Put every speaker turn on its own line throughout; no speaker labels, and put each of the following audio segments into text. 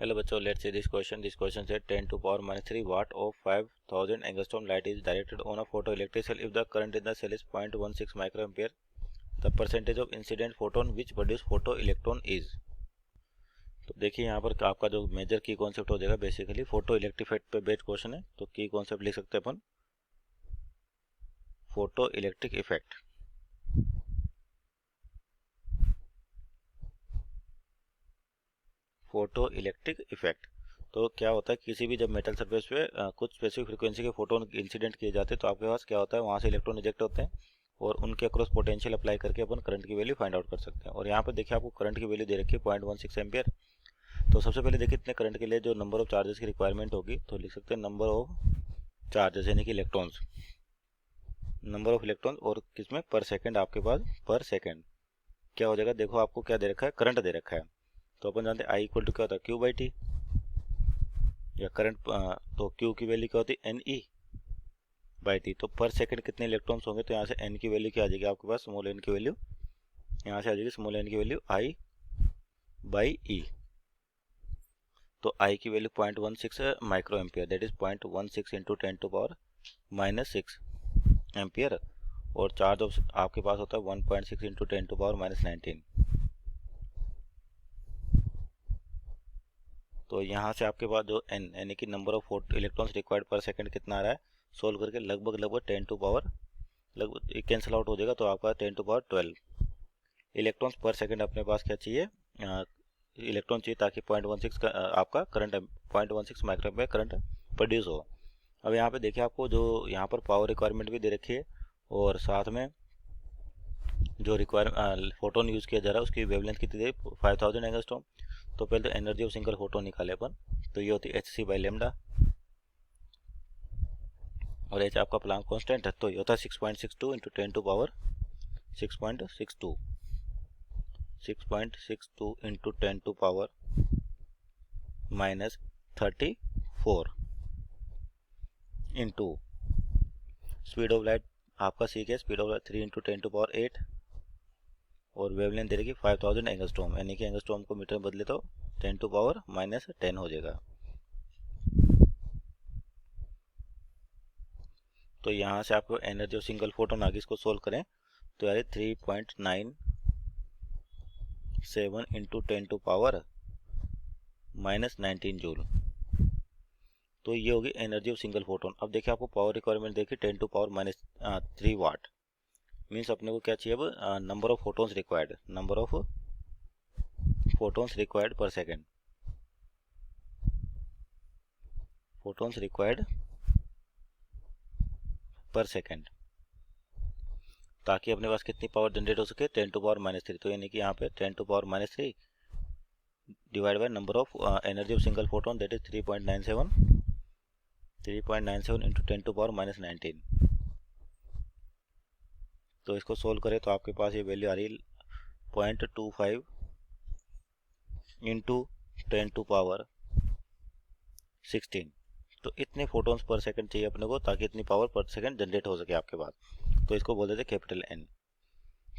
Hello बच्चों, let's see this question. This question said 10 to power minus 3 watt of 5000 angstrom light is directed on a photoelectric cell. If the current in the cell is 0.16 microampere, the percentage of incident photon which produce photoelectron is. तो देखिए यहाँ पर आपका जो major की concept हो जाएगा basically photoelectric effect पे बेस्ड क्वेश्चन है। तो की कॉन्सेप्ट लिख सकते हैं अपन photoelectric effect. Photoelectric effect तो क्या होता है, किसी भी जब मेटल सरफेस पे कुछ स्पेसिफिक फ्रीक्वेंसी के फोटोन इंसिडेंट किए जाते हैं तो आपके पास क्या होता है, वहाँ से इलेक्ट्रॉन रिजेक्ट होते हैं और उनके अक्रॉस पोटेंशियल अप्लाई करके अपन करंट की वैल्यू फाइंड आउट कर सकते हैं। और यहाँ पे देखिए आपको करंट की वैल्यू दे रखी है 0.16 एम्पियर। तो सबसे पहले देखिए इतने करंट के लिए जो नंबर ऑफ चार्जेस की रिक्वायरमेंट होगी तो लिख सकते हैं नंबर ऑफ चार्जेस यानी कि इलेक्ट्रॉन्स, नंबर ऑफ इलेक्ट्रॉन्स और किसमें पर सेकेंड आपके पास पर सेकेंड क्या हो जाएगा। देखो आपको क्या दे रखा है, करंट दे रखा है। तो अपन जानते हैं आई इक्वल टू क्या होता है क्यू बाई टी या करंट। तो क्यू की वैल्यू क्या होती है एन ई बाई टी। तो पर सेकंड कितने इलेक्ट्रॉन्स होंगे, तो यहाँ से एन की वैल्यू क्या आ जाएगी आपके पास, स्मॉल एन की वैल्यू यहाँ से आ जाएगी स्मॉल एन की वैल्यू आई बाई ई। तो आई की value 0.16 micro ampere, that is 0.16 into 10 to power minus 6 ampere. और चार्ज ऑफ आपके पास होता है 1.6 इंटू 10 टू पावर माइनस 19। तो यहाँ से आपके पास जो एन यानी कि नंबर ऑफ इलेक्ट्रॉन्स रिक्वायर्ड पर सेकंड कितना आ रहा है, सोल्व करके लगभग 10 टू पावर लगभग कैंसिल आउट हो जाएगा। तो आपका 10 टू पावर 12 इलेक्ट्रॉन्स पर सेकंड अपने पास क्या चाहिए, इलेक्ट्रॉन चाहिए ताकि 0.16 का आपका करंट 0.16 माइक्रोएम्पियर करंट प्रोड्यूस हो। अब यहाँ पे देखिए आपको जो यहाँ पर पावर रिक्वायरमेंट भी दे रखी है और साथ में जो फोटोन यूज़ किया जा रहा है उसकी वेवलेंथ कितनी दे 5000 एंगस्ट्रॉम। तो पहले तो एनर्जी ऑफ सिंगल फोटोन निकाले अपन, तो ये होती है एच सी बाई लेमडा और एच आपका प्लांक कांस्टेंट है। तो ये होता है 6.62 into 10 to power 6.62 into 10 to power minus 34 into speed of light आपका सीख है speed of light 3 into 10 to power 8 और वेवलेंथ दे रही 5000 एंगस्ट्रॉम यानी कि एंगस्ट्रॉम को मीटर बदले तो 10 टू पावर माइनस 10 हो जाएगा। तो यहाँ से आपको एनर्जी ऑफ सिंगल फोटोन आगे इसको सोल्व करें तो यार 3.97 into 10 to power minus 19 joule. तो ये होगी एनर्जी ऑफ सिंगल फोटोन। अब देखिए आपको पावर रिक्वायरमेंट देखिए 10 to power minus 3 watt means अपने को क्या चाहिए अब, number of photons required, number of photons required per second, photons required per second, ताकि अपने पास कितनी पावर जनरेट हो सके 10 टू पावर माइनस 3। तो यानी कि यहाँ पे 10 to power minus 3 divide by number of energy of single photon that is 3.97 into 10 to power minus 19। तो इसको सोल्व करें तो आपके पास ये वैल्यू आ रही है 0.25 इंटू 10 टू पावर 16। तो इतने फोटोन्स पर सेकंड चाहिए अपने को ताकि इतनी पावर पर सेकंड जनरेट हो सके आपके पास। तो इसको बोल देते कैपिटल एन।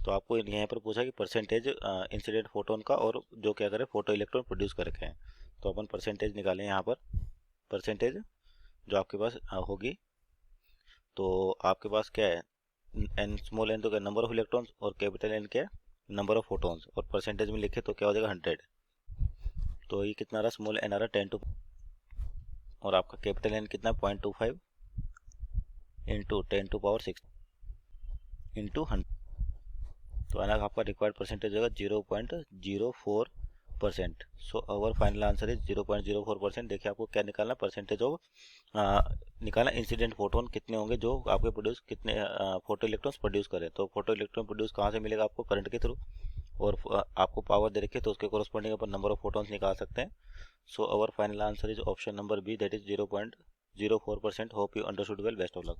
तो आपको यहाँ पर पूछा कि परसेंटेज इंसिडेंट फोटोन का और जो क्या करे फोटो इलेक्ट्रॉन प्रोड्यूस कर रखे हैं। तो अपन परसेंटेज निकालें यहाँ पर, परसेंटेज जो आपके पास होगी तो आपके पास क्या है एन स्मॉल एन तो क्या नंबर ऑफ इलेक्ट्रॉन्स और कैपिटल एन क्या है नंबर ऑफ फोटोन्स और परसेंटेज में लिखे तो क्या हो जाएगा 100। तो ये कितना रहा स्मॉल एन आ रहा 10 टू और आपका कैपिटल एन कितना 0.25 इंटू 10 टू पावर 6 इंटू 100। तो अनाग आपका रिक्वायर्ड परसेंटेज होगा 0.04%। सो अवर फाइनल आंसर इज 0.04%। देखिए आपको क्या निकालना परसेंटेज ऑफ निकालना इंसिडेंट फोटोन कितने होंगे जो आपके प्रोड्यूस कितने फोटो इलेक्ट्रॉन्स प्रोड्यूस करें। तो फोटो इलेक्ट्रॉन प्रोड्यूस कहाँ से मिलेगा आपको करंट के थ्रू और आपको पावर दे रखी है तो उसके कोरस्पॉन्डिंग अपन नंबर ऑफ फोटोन्स निकाल सकते हैं। So our final answer is option number B that is 0.04%। Hope you understood well, best of luck.